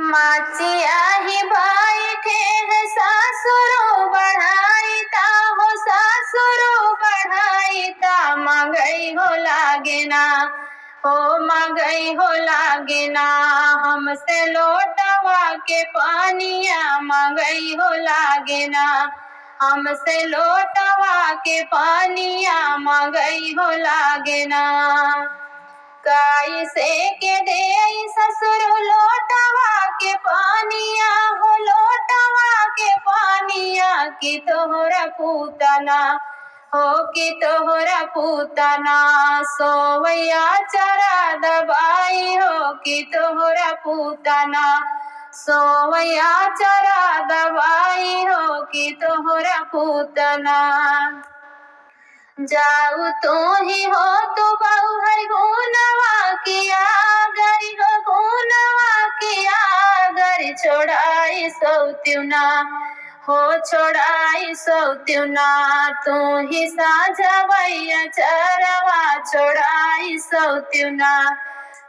माचिया ही बैठे है सासुरो बढ़ाई ता हो सासुरो बढ़ाई ता महंगाई हो लागे ना हो महंगाई हो लागे ना हमसे लोटवा के पानिया महंगाई हो लागे ना हमसे लोटवा के पानिया महंगाई हो लागे ना कैसे के दे ससुर लोटवा के पानिया हो लोटवा के पानिया की तोहरा पूतना हो कि तोहरा पूतना सोवैया चरा दबाई हो कि तोहरा पूतना सोवैया चरा दबाई हो कि तोहरा पूतना जाऊ तो ही हो तो बहु हर गुनवा किया गरी हो गुनवा किया गरी छोड़ाई सौत्युना हो छोड़ाई सौत्युना तू ही साझवैया चरवा छोड़ाई सौत्युना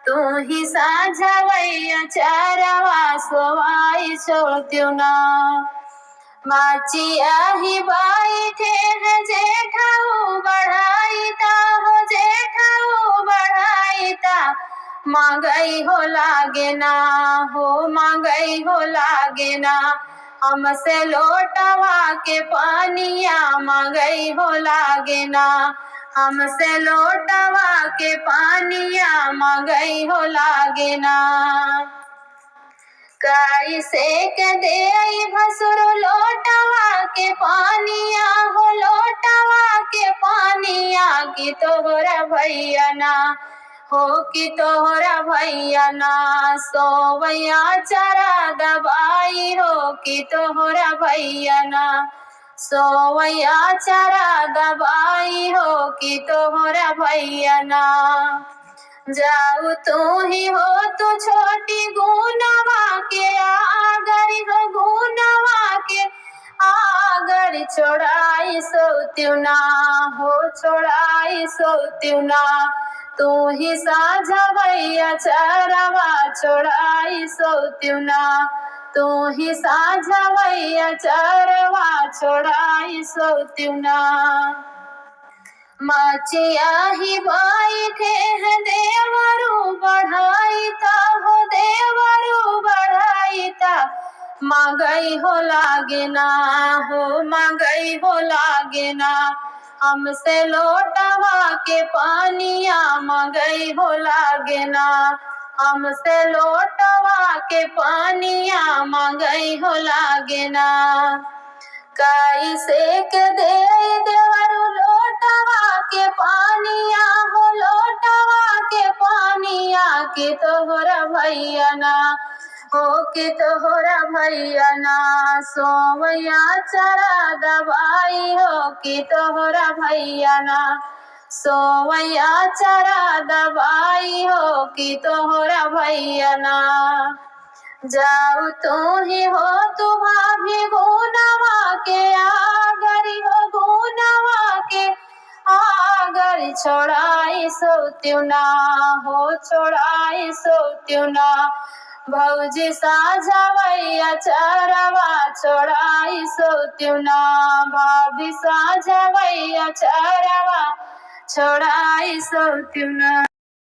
तू ही साझवैया चरवा सोवाई सौत्युना माचिया ही बैठे है जेठाऊ बढ़ाई ता हो जेठाऊ बढ़ाई ता महंगाई हो लागे ना हो महंगाई हो लागे ना हमसे लोटवा के पानिया महंगाई हो लागे ना हमसे लोटवा के पानिया महंगाई हो लागे ना कैसे के दे भसुर लोटवा के पानिया हो लोटवा के पानिया की तोहरा भैया ना हो कि तोहरा भैया ना सोवैया चरा दबाई हो कि तोहरा भैया ना सोवैया चरा दबाई हो कि तोहरा भैया ना जाऊ तू ही हो तू छोटी गुनवा के आगरी हो गुनवा के आगरी छोड़ाई सौत्युना हो छोड़ाई सौत्युना तू ही साझवैया चरवा छोड़ाई सौत्युना तू ही साझवैया चरवा छोड़ाई सौत्युना माचिया ही बैठे है देवरू बढ़ाई ता हो देवरू बढ़ाई ता महंगाई हो लागे ना हो महंगाई हो लागे ना हमसे लोटवा के पानिया महंगाई हो लागे ना हमसे लोटवा के पानिया महंगाई हो लागे ना कैसे के दे देवरू लोटवा के पानिया हो लोटवा के पानिया की तोहरा भैया ना हो कि तोहरा भैया ना सोवैया चरा दबाई हो कि तोहरा भैया ना सोवैया चरा दबाई हो कि तोहरा भैया ना जाऊ तू ही हो तू भाभी गुनवा के आगरी हो गुनवा के आगरी छोड़ाई सौत्युना हो छोड़ाई सौत्युना भौजी साझवैया चरवा छोड़ाई सौत्युना भाभी साझवैया चरवा छोड़ाई सौत्युना।